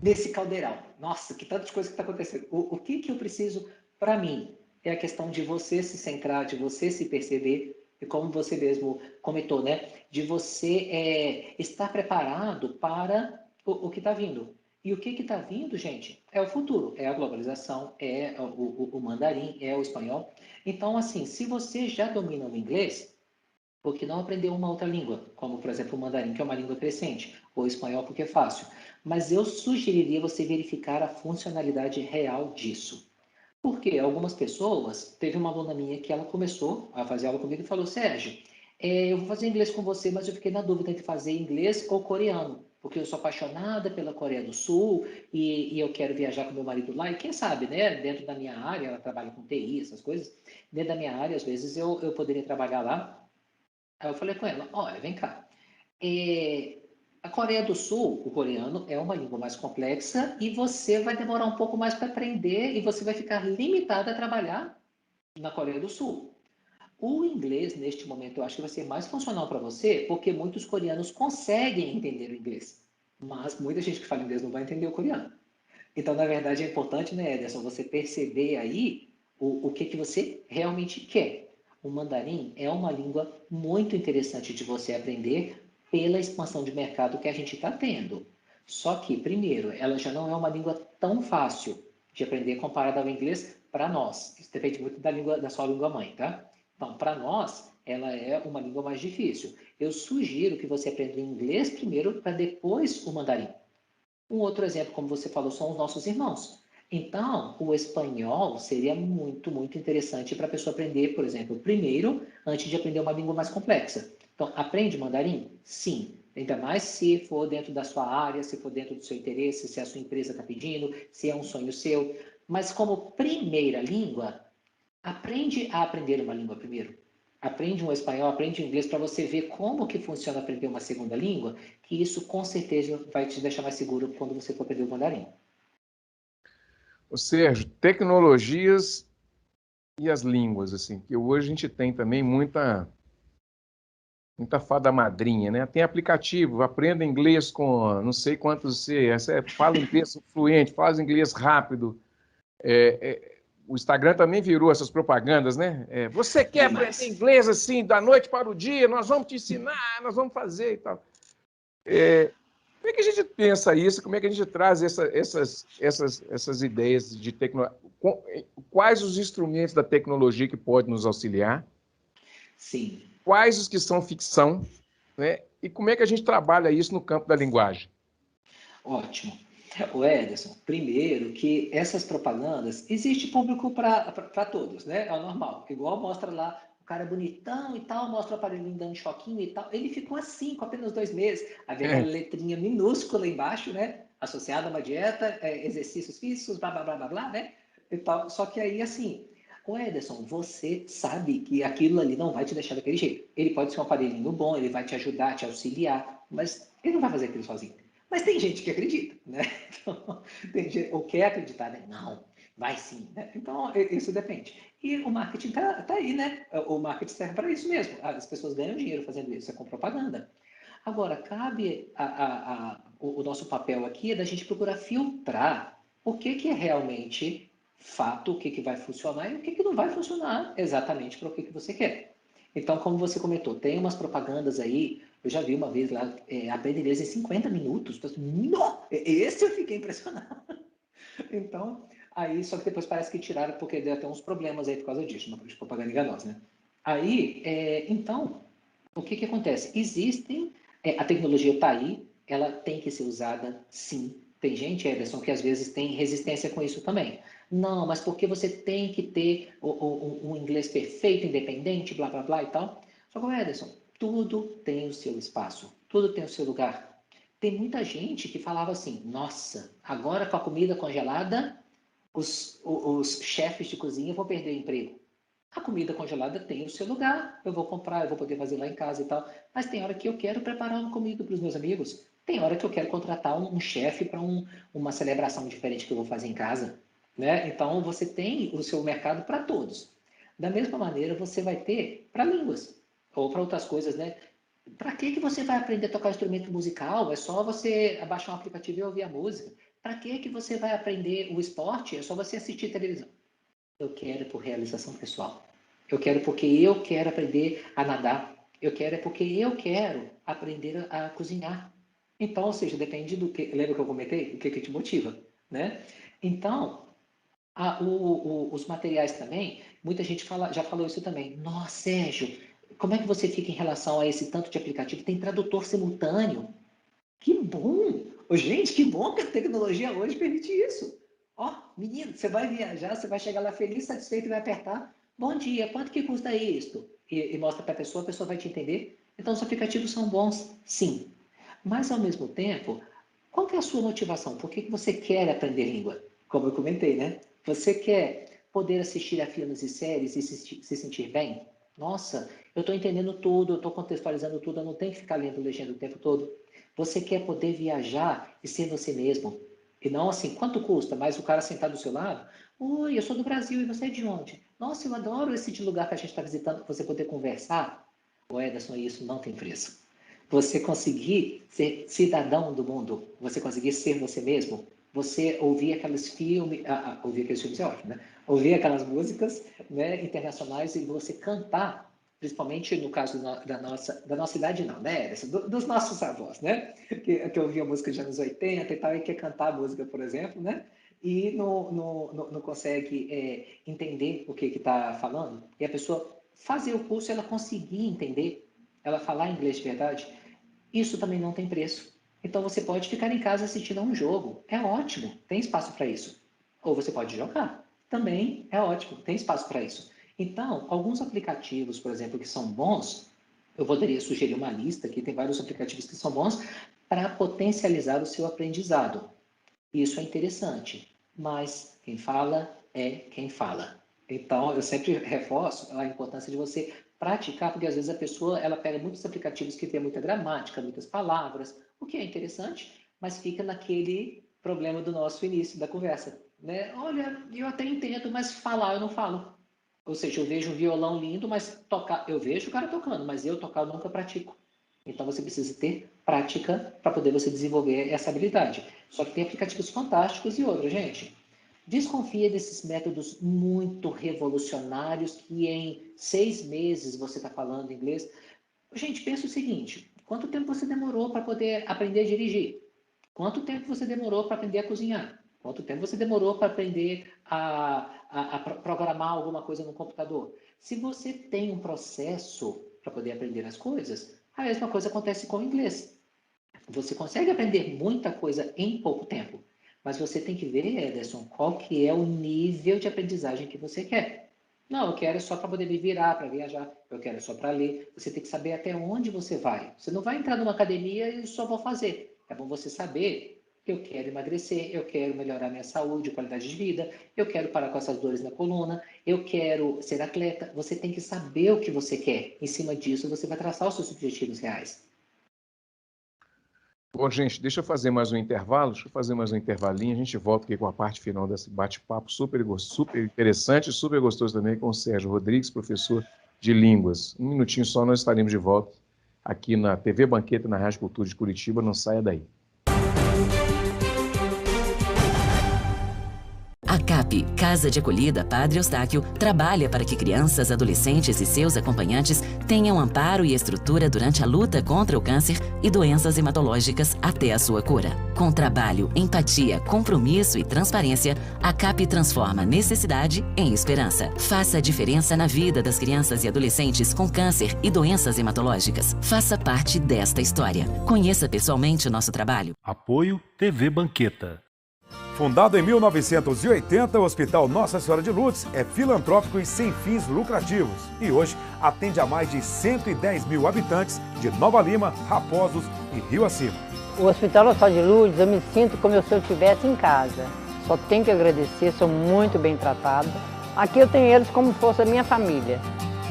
nesse caldeirão. Nossa, que tantas coisas que está acontecendo. O que eu preciso para mim? É a questão de você se centrar, de você se perceber, e como você mesmo comentou, né, de você estar preparado para o que está vindo. E o que está vindo, gente, é o futuro, é a globalização, é o mandarim, é o espanhol. Então, assim, se você já domina o inglês, por que não aprender uma outra língua? Como, por exemplo, o mandarim, que é uma língua crescente, ou o espanhol, porque é fácil. Mas eu sugeriria você verificar a funcionalidade real disso. Porque algumas pessoas, teve uma aluna minha que ela começou a fazer aula comigo e falou, Sérgio, eu vou fazer inglês com você, mas eu fiquei na dúvida entre fazer inglês ou coreano, porque eu sou apaixonada pela Coreia do Sul e eu quero viajar com meu marido lá, e quem sabe, né, dentro da minha área, ela trabalha com TI, essas coisas, dentro da minha área, às vezes eu poderia trabalhar lá. Aí eu falei com ela, olha, vem cá, a Coreia do Sul, o coreano, é uma língua mais complexa e você vai demorar um pouco mais para aprender e você vai ficar limitado a trabalhar na Coreia do Sul. O inglês, neste momento, eu acho que vai ser mais funcional para você, porque muitos coreanos conseguem entender o inglês, mas muita gente que fala inglês não vai entender o coreano. Então, na verdade, é importante, né, Ederson, você perceber aí o que você realmente quer. O mandarim é uma língua muito interessante de você aprender pela expansão de mercado que a gente está tendo. Só que, primeiro, ela já não é uma língua tão fácil de aprender comparada ao inglês para nós. Isso depende muito da sua língua mãe, tá? Então, para nós, ela é uma língua mais difícil. Eu sugiro que você aprenda o inglês primeiro para depois o mandarim. Um outro exemplo, como você falou, são os nossos irmãos. Então, o espanhol seria muito, muito interessante para a pessoa aprender, por exemplo, primeiro, antes de aprender uma língua mais complexa. Então, aprende mandarim? Sim. Ainda mais se for dentro da sua área, se for dentro do seu interesse, se a sua empresa está pedindo, se é um sonho seu. Mas como primeira língua, aprende a aprender uma língua primeiro. Aprende um espanhol, aprende um inglês para você ver como que funciona aprender uma segunda língua, que isso com certeza vai te deixar mais seguro quando você for aprender o mandarim. Ô Sérgio, tecnologias e as línguas, assim, que hoje a gente tem também muita fada madrinha, né? Tem aplicativo, aprenda inglês com não sei quantos você fala inglês fluente, faz inglês rápido. O Instagram também virou essas propagandas, né? Você quer aprender inglês assim, da noite para o dia, nós vamos te ensinar, nós vamos fazer e tal. Como é que a gente pensa isso? Como é que a gente traz essas ideias de tecnologia? Quais os instrumentos da tecnologia que podem nos auxiliar? Sim. Quais os que são ficção? Né? E como é que a gente trabalha isso no campo da linguagem? Ótimo. O Ederson, primeiro que essas propagandas, existe público para todos, né? É o normal. Igual mostra lá, o cara é bonitão e tal, mostra o aparelhinho dando choquinho e tal. Ele ficou assim, com apenas 2 meses. Havia aquela letrinha minúscula embaixo, né? Associada a uma dieta, exercícios físicos, blá, blá, blá, blá, blá, né? E tal. Só que aí, assim, o Ederson, você sabe que aquilo ali não vai te deixar daquele jeito. Ele pode ser um aparelhinho bom, ele vai te ajudar, te auxiliar, mas ele não vai fazer aquilo sozinho. Mas tem gente que acredita, né? Então, tem gente, ou quer acreditar, né? Não, vai sim, né? Então, isso depende. E o marketing tá aí, né? O marketing serve para isso mesmo. As pessoas ganham dinheiro fazendo isso, é com propaganda. Agora, cabe o nosso papel aqui é da gente procurar filtrar o que é realmente fato, o que vai funcionar e o que não vai funcionar exatamente para o que você quer. Então, como você comentou, tem umas propagandas aí, eu já vi uma vez lá, aprende inglês em 50 minutos. Não! Esse eu fiquei impressionado. Então, aí, só que depois parece que tiraram, porque deu até uns problemas aí por causa disso, uma propaganda enganosa, né? Aí, então, o que acontece? A tecnologia está aí, ela tem que ser usada, sim. Tem gente, Ederson, que às vezes tem resistência com isso também. Não, mas porque você tem que ter um inglês perfeito, independente, blá, blá, blá e tal. Só que, Ederson, tudo tem o seu espaço, tudo tem o seu lugar. Tem muita gente que falava assim, nossa, agora com a comida congelada, os chefes de cozinha vão perder o emprego. A comida congelada tem o seu lugar, eu vou comprar, eu vou poder fazer lá em casa e tal. Mas tem hora que eu quero preparar uma comida para os meus amigos. Tem hora que eu quero contratar um chefe para uma celebração diferente que eu vou fazer em casa. Né? Então, você tem o seu mercado para todos. Da mesma maneira, você vai ter para línguas ou para outras coisas, né? Para que você vai aprender a tocar instrumento musical? É só você baixar um aplicativo e ouvir a música. Para que você vai aprender o esporte? É só você assistir televisão. Eu quero por realização pessoal. Eu quero porque eu quero aprender a nadar. Eu quero porque eu quero aprender a cozinhar. Então, ou seja, depende do que... Lembra que eu comentei? O que te motiva, né? Então, os materiais também, muita gente já falou isso também. Nossa, Sérgio, como é que você fica em relação a esse tanto de aplicativo? Tem tradutor simultâneo. Que bom! Ô, gente, que bom que a tecnologia hoje permite isso. Ó, menino, você vai viajar, você vai chegar lá feliz, satisfeito e vai apertar. Bom dia, quanto que custa isto? E mostra para a pessoa vai te entender. Então, os aplicativos são bons, sim. Mas, ao mesmo tempo, qual que é a sua motivação? Por que você quer aprender língua? Como eu comentei, né? Você quer poder assistir a filmes e séries e se sentir bem? Nossa, eu estou entendendo tudo, eu estou contextualizando tudo, eu não tenho que ficar lendo legenda o tempo todo. Você quer poder viajar e ser você mesmo. E não assim, quanto custa? Mas o cara sentado do seu lado, oi, eu sou do Brasil e você é de onde? Nossa, eu adoro esse lugar que a gente está visitando, você poder conversar. O Ederson, isso não tem preço. Você conseguir ser cidadão do mundo, você conseguir ser você mesmo, você ouvir aqueles filmes, ouvir aqueles filmes é ótimo, né? Ouvir aquelas músicas, né, internacionais e você cantar, principalmente no caso da nossa idade não, né? Dos nossos avós, né? Que ouvia música de anos 80 e tal, e quer cantar a música, por exemplo, né? E não consegue entender o que está falando, e a pessoa fazer o curso, ela conseguir entender, ela falar inglês de verdade, isso também não tem preço. Então você pode ficar em casa assistindo a um jogo. É ótimo, tem espaço para isso. Ou você pode jogar. Também é ótimo, tem espaço para isso. Então, alguns aplicativos, por exemplo, que são bons, eu poderia sugerir uma lista aqui, tem vários aplicativos que são bons para potencializar o seu aprendizado. Isso é interessante, mas quem fala é quem fala. Então, eu sempre reforço a importância de você praticar, porque às vezes a pessoa ela pega muitos aplicativos que tem muita gramática, muitas palavras, o que é interessante, mas fica naquele problema do nosso início da conversa. Né? Olha, eu até entendo, mas falar eu não falo. Ou seja, eu vejo um violão lindo, mas tocar, eu vejo o cara tocando, mas eu tocar eu nunca pratico. Então você precisa ter prática para poder você desenvolver essa habilidade. Só que tem aplicativos fantásticos e outros, gente. Desconfia desses métodos muito revolucionários que em 6 meses você está falando inglês. Gente, pensa o seguinte: quanto tempo você demorou para poder aprender a dirigir? Quanto tempo você demorou para aprender a cozinhar? Quanto tempo você demorou para aprender a programar alguma coisa no computador? Se você tem um processo para poder aprender as coisas, a mesma coisa acontece com o inglês. Você consegue aprender muita coisa em pouco tempo. Mas você tem que ver, Ederson, qual que é o nível de aprendizagem que você quer. Não, eu quero só para poder me virar, para viajar. Eu quero só para ler. Você tem que saber até onde você vai. Você não vai entrar numa academia e só vou fazer. É bom você saber que eu quero emagrecer, eu quero melhorar minha saúde, qualidade de vida, eu quero parar com essas dores na coluna, eu quero ser atleta. Você tem que saber o que você quer. Em cima disso, você vai traçar os seus objetivos reais. Bom, gente, deixa eu fazer mais um intervalo, intervalinho, a gente volta aqui com a parte final desse bate-papo super interessante, super gostoso também com o Sérgio Rodrigues, professor de línguas. Um minutinho só, nós estaremos de volta aqui na TV Banqueta, na Rádio Cultura de Curitiba, não saia daí. A CAP, Casa de Acolhida Padre Eustáquio, trabalha para que crianças, adolescentes e seus acompanhantes tenham amparo e estrutura durante a luta contra o câncer e doenças hematológicas até a sua cura. Com trabalho, empatia, compromisso e transparência, a CAP transforma necessidade em esperança. Faça a diferença na vida das crianças e adolescentes com câncer e doenças hematológicas. Faça parte desta história. Conheça pessoalmente o nosso trabalho. Apoio TV Banqueta. Fundado em 1980, o Hospital Nossa Senhora de Lourdes é filantrópico e sem fins lucrativos. E hoje atende a mais de 110 mil habitantes de Nova Lima, Raposos e Rio Acima. O Hospital Nossa Senhora de Lourdes, eu me sinto como se eu estivesse em casa. Só tenho que agradecer, sou muito bem tratada. Aqui eu tenho eles como se fosse a minha família.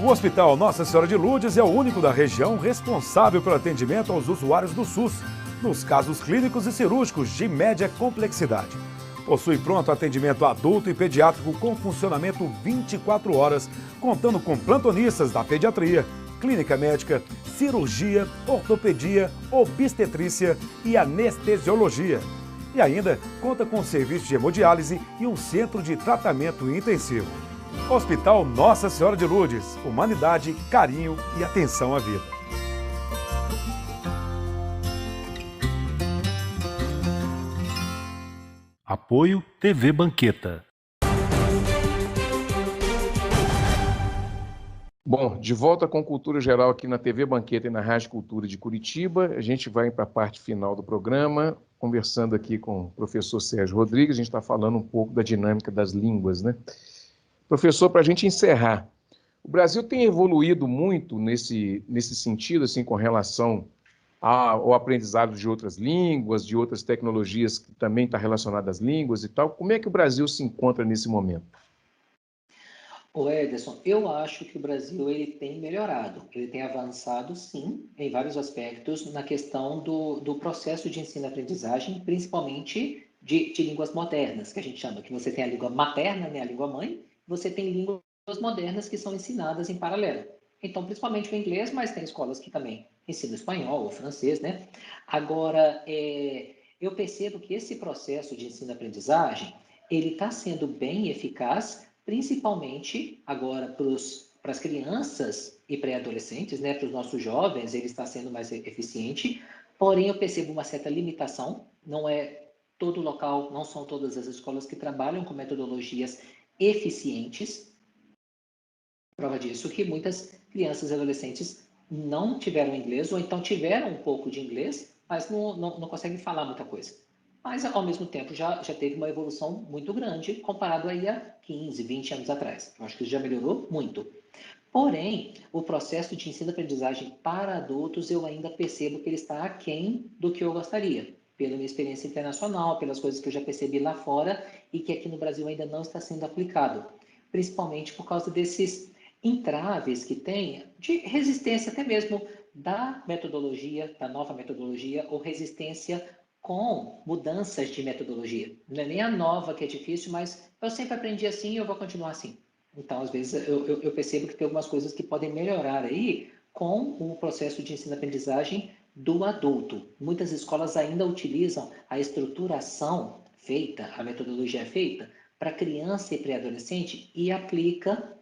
O Hospital Nossa Senhora de Lourdes é o único da região responsável pelo atendimento aos usuários do SUS, nos casos clínicos e cirúrgicos de média complexidade. Possui pronto atendimento adulto e pediátrico com funcionamento 24 horas, contando com plantonistas da pediatria, clínica médica, cirurgia, ortopedia, obstetrícia e anestesiologia. E ainda conta com serviço de hemodiálise e um centro de tratamento intensivo. Hospital Nossa Senhora de Lourdes, humanidade, carinho e atenção à vida. Apoio TV Banqueta. Bom, de volta com Cultura Geral aqui na TV Banqueta e na Rádio Cultura de Curitiba. A gente vai para a parte final do programa, conversando aqui com o professor Sérgio Rodrigues. A gente está falando um pouco da dinâmica das línguas, né? Professor, para a gente encerrar, o Brasil tem evoluído muito nesse sentido, assim, com relação ao aprendizado de outras línguas, de outras tecnologias que também estão relacionadas às línguas e tal. Como é que o Brasil se encontra nesse momento? Ô Ederson, eu acho que o Brasil ele tem melhorado, ele tem avançado sim, em vários aspectos, na questão do processo de ensino-aprendizagem, principalmente de línguas modernas, que a gente chama, que você tem a língua materna, né, a língua mãe, você tem línguas modernas que são ensinadas em paralelo. Então, principalmente o inglês, mas tem escolas que também ensinam espanhol ou francês, né? Agora, eu percebo que esse processo de ensino-aprendizagem, ele está sendo bem eficaz, principalmente agora para as crianças e pré-adolescentes, né? Para os nossos jovens, ele está sendo mais eficiente, porém eu percebo uma certa limitação, não é todo local, não são todas as escolas que trabalham com metodologias eficientes. Prova disso que muitas crianças e adolescentes não tiveram inglês, ou então tiveram um pouco de inglês, mas não conseguem falar muita coisa. Mas, ao mesmo tempo, já teve uma evolução muito grande comparado aí a 15, 20 anos atrás. Eu acho que isso já melhorou muito. Porém, o processo de ensino-aprendizagem para adultos, eu ainda percebo que ele está aquém do que eu gostaria, pela minha experiência internacional, pelas coisas que eu já percebi lá fora e que aqui no Brasil ainda não está sendo aplicado, principalmente por causa desses entraves que tem de resistência até mesmo da metodologia, da nova metodologia, ou resistência com mudanças de metodologia. Não é nem a nova que é difícil, mas eu sempre aprendi assim e eu vou continuar assim. Então, às vezes, eu percebo que tem algumas coisas que podem melhorar aí com o processo de ensino-aprendizagem do adulto. Muitas escolas ainda utilizam a estruturação feita, a metodologia feita para criança e pré-adolescente e aplica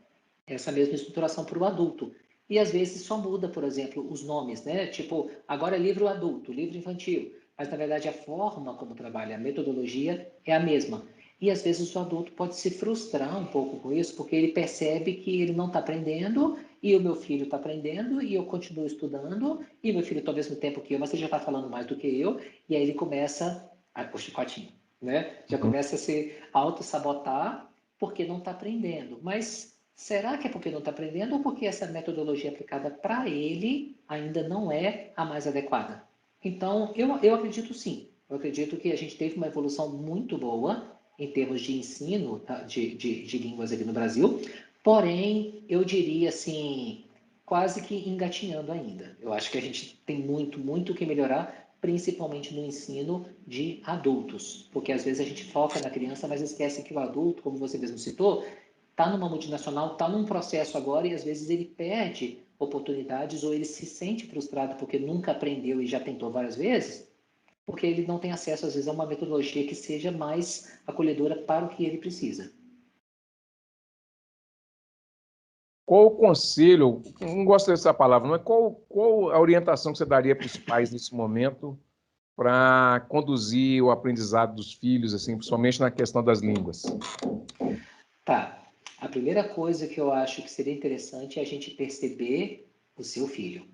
essa mesma estruturação para o adulto. E às vezes só muda, por exemplo, os nomes, né? Tipo, agora é livro adulto, livro infantil. Mas na verdade a forma como trabalha a metodologia é a mesma. E às vezes o adulto pode se frustrar um pouco com isso, porque ele percebe que ele não está aprendendo, e o meu filho está aprendendo, e eu continuo estudando, e meu filho está ao mesmo tempo que eu, mas ele já está falando mais do que eu, e aí ele começa o chicotinho. né? Já começa a se auto-sabotar porque não está aprendendo. Mas será que é porque não está aprendendo ou porque essa metodologia aplicada para ele ainda não é a mais adequada? Então, eu acredito sim. Eu acredito que a gente teve uma evolução muito boa em termos de ensino de línguas aqui no Brasil, porém, eu diria assim, quase que engatinhando ainda. Eu acho que a gente tem muito, muito o que melhorar, principalmente no ensino de adultos, porque às vezes a gente foca na criança, mas esquece que o adulto, como você mesmo citou, está numa multinacional, está num processo agora e às vezes ele perde oportunidades ou ele se sente frustrado porque nunca aprendeu e já tentou várias vezes, porque ele não tem acesso, às vezes, a uma metodologia que seja mais acolhedora para o que ele precisa. Qual o conselho, não gosto dessa palavra, mas qual a orientação que você daria para os pais nesse momento para conduzir o aprendizado dos filhos, assim, principalmente na questão das línguas? Tá. A primeira coisa que eu acho que seria interessante é a gente perceber o seu filho.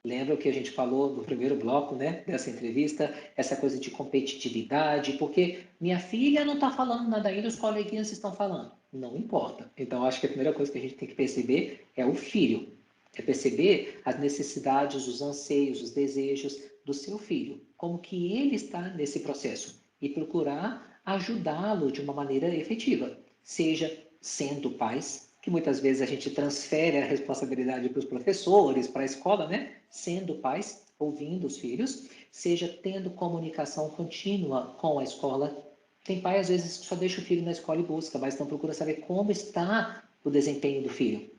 Lembra o que a gente falou no primeiro bloco, né, dessa entrevista? Essa coisa de competitividade, porque minha filha não está falando nada ainda, os coleguinhas estão falando. Não importa. Então, acho que a primeira coisa que a gente tem que perceber é o filho. É perceber as necessidades, os anseios, os desejos do seu filho. Como que ele está nesse processo. E procurar ajudá-lo de uma maneira efetiva. Seja sendo pais, que muitas vezes a gente transfere a responsabilidade para os professores, para a escola, né? Sendo pais, ouvindo os filhos, seja tendo comunicação contínua com a escola. Tem pai, às vezes, que só deixa o filho na escola e busca, mas não procura saber como está o desempenho do filho.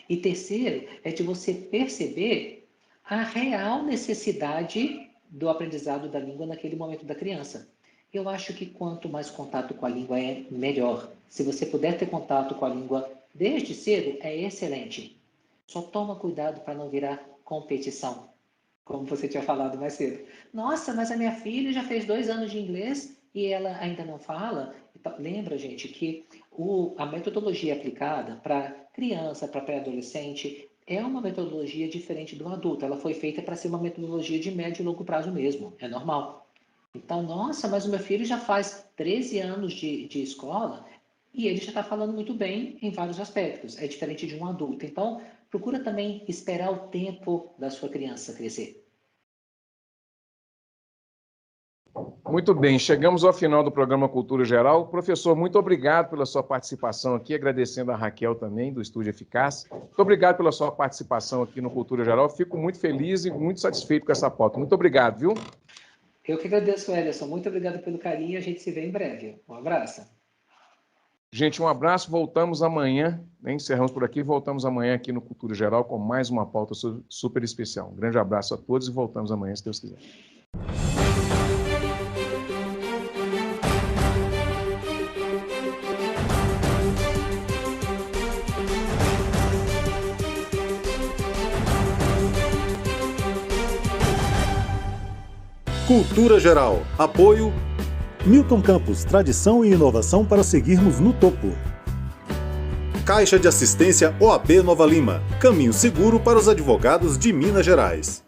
E terceiro, é de você perceber a real necessidade do aprendizado da língua naquele momento da criança. Eu acho que quanto mais contato com a língua é melhor. Se você puder ter contato com a língua desde cedo, é excelente. Só toma cuidado para não virar competição, como você tinha falado mais cedo. Nossa, mas a minha filha já fez 2 anos de inglês e ela ainda não fala. Lembra, gente, que a metodologia aplicada para criança, para pré-adolescente, é uma metodologia diferente do adulto. Ela foi feita para ser uma metodologia de médio e longo prazo mesmo. É normal. Então, nossa, mas o meu filho já faz 13 anos de escola e ele já está falando muito bem em vários aspectos. É diferente de um adulto. Então, procura também esperar o tempo da sua criança crescer. Muito bem, chegamos ao final do programa Cultura Geral. Professor, muito obrigado pela sua participação aqui, agradecendo a Raquel também, do Estúdio Eficaz. Muito obrigado pela sua participação aqui no Cultura Geral. Fico muito feliz e muito satisfeito com essa pauta. Muito obrigado, viu? Eu que agradeço, Ederson. Muito obrigado pelo carinho. A gente se vê em breve. Um abraço. Gente, um abraço. Voltamos amanhã. Encerramos por aqui. Voltamos amanhã aqui no Cultura Geral com mais uma pauta super especial. Um grande abraço a todos e voltamos amanhã, se Deus quiser. Cultura Geral. Apoio Milton Campos, tradição e inovação para seguirmos no topo. Caixa de Assistência OAB Nova Lima, caminho seguro para os advogados de Minas Gerais.